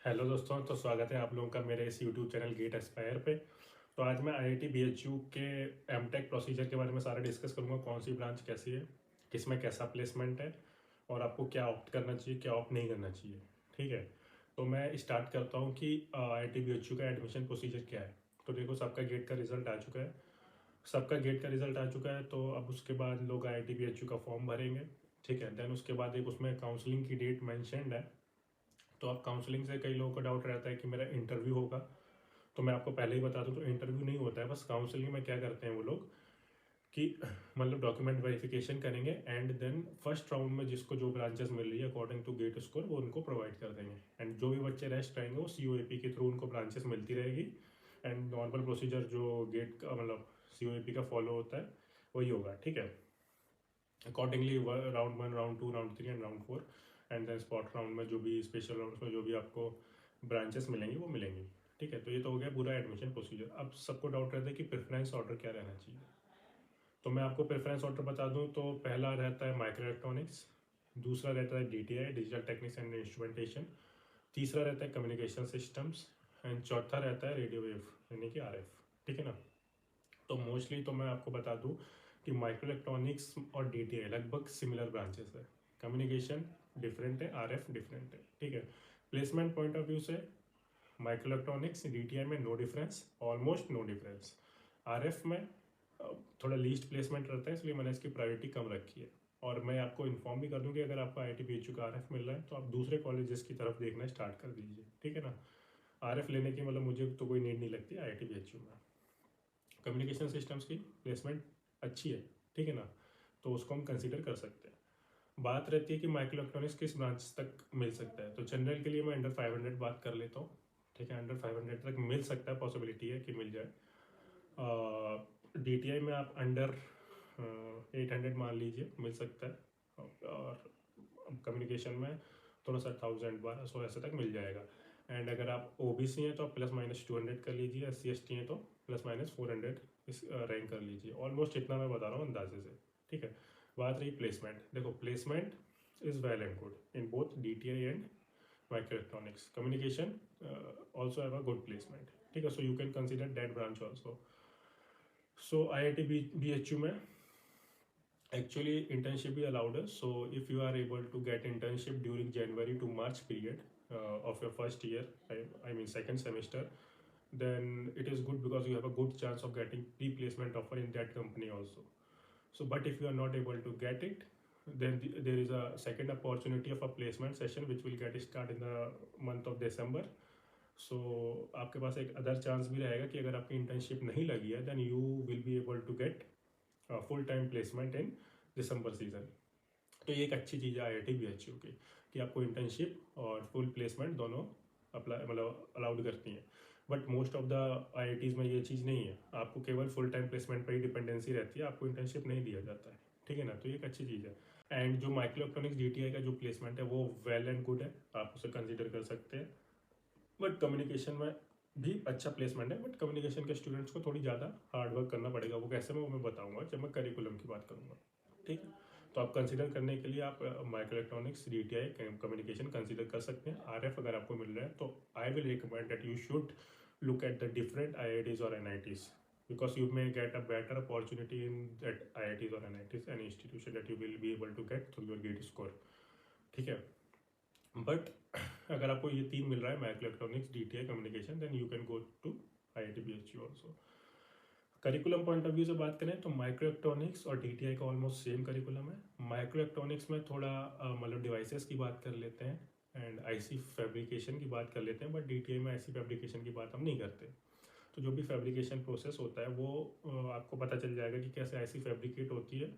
Hello दोस्तों, तो स्वागत है आप लोगों का मेरे इस यूट्यूब चैनल गेट एस्पायर पे। तो आज मैं आईआईटी बीएचयू के एमटेक प्रोसीजर के बारे में सारा डिस्कस करूंगा। कौन सी ब्रांच कैसी है, किसमें कैसा प्लेसमेंट है और आपको क्या ऑप्ट करना चाहिए, क्या ऑप्ट नहीं करना चाहिए। ठीक है, तो मैं स्टार्ट करता हूँ कि आईआईटी बीएचयू का एडमिशन प्रोसीजर क्या है। तो देखो, सबका गेट का रिजल्ट आ चुका है। तो अब उसके बाद लोग आईआईटी बीएचयू का फॉर्म भरेंगे। ठीक है, देन उसके बाद एक उसमें काउंसलिंग की डेट मैंशनड है। तो अब काउंसलिंग से कई लोगों को डाउट रहता है कि मेरा इंटरव्यू होगा। तो मैं आपको पहले ही बता दूं, तो इंटरव्यू नहीं होता है। बस काउंसलिंग में क्या करते हैं वो लोग कि मतलब डॉक्यूमेंट वेरिफिकेशन करेंगे एंड देन फर्स्ट राउंड में जिसको जो ब्रांचेस मिल रही है अकॉर्डिंग टू गेट स्कोर वो उनको प्रोवाइड कर देंगे। एंड जो भी बच्चे रेस्ट रहेंगे वो सीओएपी के थ्रू उनको ब्रांचेस मिलती रहेगी। एंड नॉर्मल प्रोसीजर जो गेट का मतलब सीओएपी का फॉलो होता है वही होगा। ठीक है, accordingly round 1, round 2, round 3 and round 4 and then spot round में जो भी स्पेशल राउंड में जो भी आपको ब्रांचेस मिलेंगी वो मिलेंगी। ठीक है, तो ये तो हो गया पूरा एडमिशन प्रोसीजर। अब सबको डाउट रहता है कि प्रेफरेंस ऑर्डर क्या रहना चाहिए। तो मैं आपको प्रेफरेंस ऑर्डर बता दूं, तो पहला रहता है माइक्रो इलेक्ट्रॉनिक्स, दूसरा रहता है DTI digital techniques and instrumentation, तीसरा रहता है कम्युनिकेशन सिस्टम्स एंड चौथा रहता है रेडियो वेव यानी कि आरएफ। ठीक है ना। तो मोस्टली तो मैं आपको बता दूं कि माइक्रो इलेक्ट्रॉनिक्स और डीटीआई लगभग सिमिलर ब्रांचेस है। कम्युनिकेशन डिफरेंट है, आरएफ डिफरेंट है। ठीक है, प्लेसमेंट पॉइंट ऑफ व्यू से माइक्रो इलेक्ट्रॉनिक्स डीटीआई में no difference, almost no difference. RF में थोड़ा लीस्ट प्लेसमेंट रहता है, इसलिए मैंने इसकी प्रायोरिटी कम रखी है। और मैं आपको इन्फॉर्म भी कर दूं कि अगर आपको आईआईटी बीएचयू का आरएफ मिल रहा है तो आप दूसरे कॉलेजेस की तरफ देखना स्टार्ट कर दीजिए। ठीक है ना। आरएफ लेने की मतलब मुझे तो कोई नीड नहीं लगती आईआईटी बीएचयू में। कम्युनिकेशन सिस्टम्स की प्लेसमेंट अच्छी है। ठीक है ना, तो उसको हम कंसिडर कर सकते हैं। बात रहती है कि माइक्रो इलेक्ट्रॉनिक्स किस ब्रांच तक मिल सकता है। तो जनरल के लिए मैं अंडर 500 बात कर लेता हूँ। ठीक है, अंडर 500 तक मिल सकता है, पॉसिबिलिटी है कि मिल जाए। डीटीआई में आप अंडर 800 मान लीजिए, मिल सकता है। और कम्युनिकेशन में थोड़ा सा 1000 1200 ऐसे तक मिल जाएगा। एंड अगर आप ओबीसी हैं तो आप प्लस माइनस 200 कर लीजिए, SC ST हैं तो प्लस माइनस 400 इस रैंक कर लीजिए। ऑलमोस्ट इतना मैं बता रहा हूँ अंदाजे से। ठीक है, बात रही प्लेसमेंट। देखो, placement is well and good in both DTI and micro electronics. Communication also have a good placement. ठीक है, so you can consider that branch also. So IIT BHU में actually internship भी allowed है. So if you are able to get internship during January to March period of your first year, I mean second semester, then it is good because you have a good chance of getting pre-placement offer in that company also. So but if you are not able to get it, then there is a second opportunity of a placement session which will get start in the month of December. सो आपके पास एक other chance भी रहेगा कि अगर आपकी internship नहीं लगी है then you will be able to get full time placement in December season. तो ये एक अच्छी चीज़ है आईआईटी बीएचयू की कि आपको इंटर्नशिप और फुल प्लेसमेंट दोनों अप्लाई मतलब अलाउड करती हैं। But most of the IITs में ये चीज़ नहीं है, आपको केवल फुल टाइम प्लेसमेंट पर ही डिपेंडेंसी रहती है, आपको इंटर्नशिप नहीं दिया जाता है। ठीक है ना, तो ये एक अच्छी चीज़ है। एंड जो माइक्रो इलेक्ट्रॉनिक्स डीटीआई का जो प्लेसमेंट है वो वेल एंड गुड है, आप उसे कंसिडर कर सकते हैं। बट कम्युनिकेशन में भी अच्छा प्लेसमेंट है, बट कम्युनिकेशन के स्टूडेंट्स को थोड़ी ज़्यादा हार्ड वर्क करना पड़ेगा। वो कैसे में वो मैं बताऊंगा जब मैं करिकुलम की बात करूंगा। ठीक है, तो आप कंसिडर करने के लिए आप micro electronics DTI communication consider कर सकते हैं। आरएफ अगर आपको मिल रहा है तो I will recommend that you should look at the different IITs or NITs because you may get a better opportunity in that IITs or NITs, an institution that you will be able to get through your GATE score. ठीक है, but अगर आपको ये तीन मिल रहा है micro electronics DTI communication, then you can go to IIT BHU also. Curriculum point of view से बात करें तो माइक्रो इलेक्ट्रॉनिक्स और डीटीआई का ऑलमोस्ट सेम करिकुलम है। माइक्रो इलेक्ट्रॉनिक्स में थोड़ा मतलब डिवाइसेस की बात कर लेते हैं एंड आईसी फैब्रिकेशन की बात कर लेते हैं, बट डीटीआई में आईसी फैब्रिकेशन की बात हम नहीं करते। तो जो भी फैब्रिकेशन प्रोसेस होता है वो आपको पता चल जाएगा कि कैसे आईसी फैब्रिकेट होती है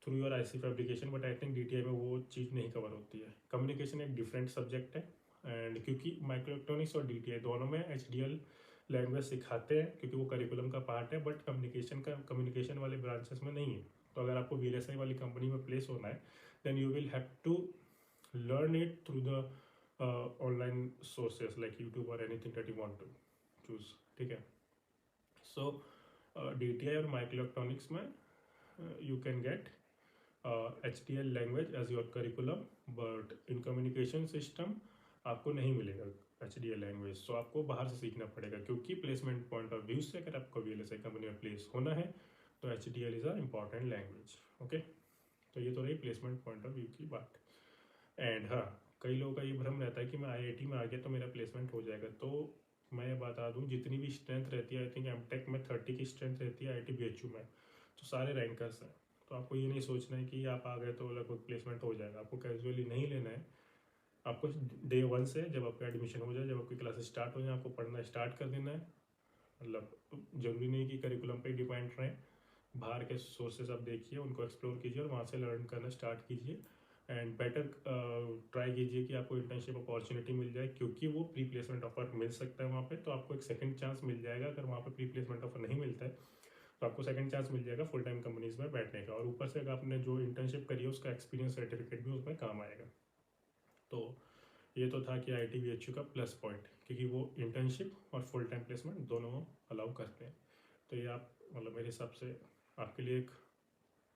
through your IC fabrication. But I think DTI में वो चीज़ नहीं कवर होती है। कम्युनिकेशन एक डिफरेंट सब्जेक्ट है एंड क्योंकि माइक्रो इलेक्ट्रॉनिक्स और डीटीआई दोनों में एचडीएल लैंग्वेज सिखाते हैं क्योंकि वो करिकुलम का पार्ट है, बट कम्युनिकेशन वाले ब्रांचेस में नहीं है। तो अगर आपको वीएलएसआई वाली कंपनी में प्लेस होना है then you will have to learn it through the online sources like YouTube और anything that you want to choose. ठीक है, सो डीटीआई और माइक्रो इलेक्ट्रॉनिक्स में you can get HDL language as your curriculum, but in communication system आपको नहीं मिलेगा HDL language, तो आपको बाहर से सीखना पड़ेगा, क्योंकि प्लेसमेंट पॉइंट ऑफ व्यू से अगर आपको VLSI कंपनी में प्लेस होना है तो HDL is a important language. Okay, तो ये तो रही प्लेसमेंट पॉइंट ऑफ व्यू की बात। एंड हाँ, कई लोगों का ये भ्रम रहता है कि मैं IIT में आ गया तो मेरा प्लेसमेंट हो जाएगा। तो मैं बता दूं, जितनी भी स्ट्रेंथ रहती है, आई थिंक MTech में 30 की स्ट्रेंथ रहती है IIT BHU में, तो सारे रैंकर्स हैं। तो आपको ये नहीं सोचना है कि आप आ गए तो लगभग प्लेसमेंट हो जाएगा, आपको कैजुअली नहीं लेना है। आपको डे 1 से, जब आपका एडमिशन हो जाए, जब आपकी क्लासेस स्टार्ट हो जाए, आपको पढ़ना स्टार्ट कर देना है। मतलब ज़रूरी नहीं कि करिकुलम पे डिपेंड रहें, बाहर के सोर्सेज आप देखिए, उनको एक्सप्लोर कीजिए और वहाँ से लर्न करना स्टार्ट कीजिए। एंड बेटर ट्राई कीजिए कि आपको इंटर्नशिप अपॉर्चुनिटी मिल जाए, क्योंकि वो प्री प्लेसमेंट ऑफर मिल सकता है वहाँ पे, तो आपको एक सेकंड चांस मिल जाएगा। अगर वहाँ पे प्री प्लेसमेंट ऑफर नहीं मिलता है तो आपको सेकंड चांस मिल जाएगा फुल टाइम कंपनीज में बैठने का, और ऊपर से अगर आपने जो इंटर्नशिप करी है उसका एक्सपीरियंस सर्टिफिकेट भी उसमें काम आएगा। तो ये तो था कि IIT BHU का प्लस पॉइंट, क्योंकि वो इंटर्नशिप और फुल टाइम प्लेसमेंट दोनों अलाउ करते हैं। तो ये आप मतलब मेरे हिसाब से आपके लिए एक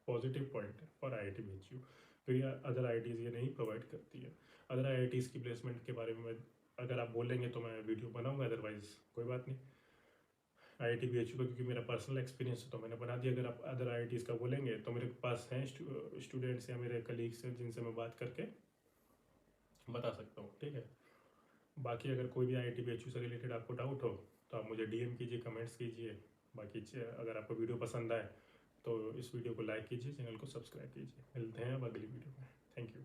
पॉजिटिव पॉइंट है फॉर IIT BHU, क्योंकि अदर IITs ये नहीं प्रोवाइड करती है। अदर IITs की प्लेसमेंट के बारे में अगर आप बोलेंगे तो मैं वीडियो बनाऊंगा, अदरवाइज कोई बात नहीं। IIT BHU का क्योंकि मेरा पर्सनल एक्सपीरियंस है तो मैंने बना दिया। अगर आप अदर IITs का बोलेंगे तो मेरे पास हैं स्टूडेंट्स या मेरे कलीग्स हैं जिनसे मैं बात करके बता सकता हूँ, ठीक है। बाकी अगर कोई भी IIT BHU से रिलेटेड आपको डाउट हो तो आप मुझे DM कीजिए, कमेंट्स कीजिए। बाकी अगर आपको वीडियो पसंद आए तो इस वीडियो को लाइक कीजिए, चैनल को सब्सक्राइब कीजिए। मिलते हैं अब अगली वीडियो में। Thank you.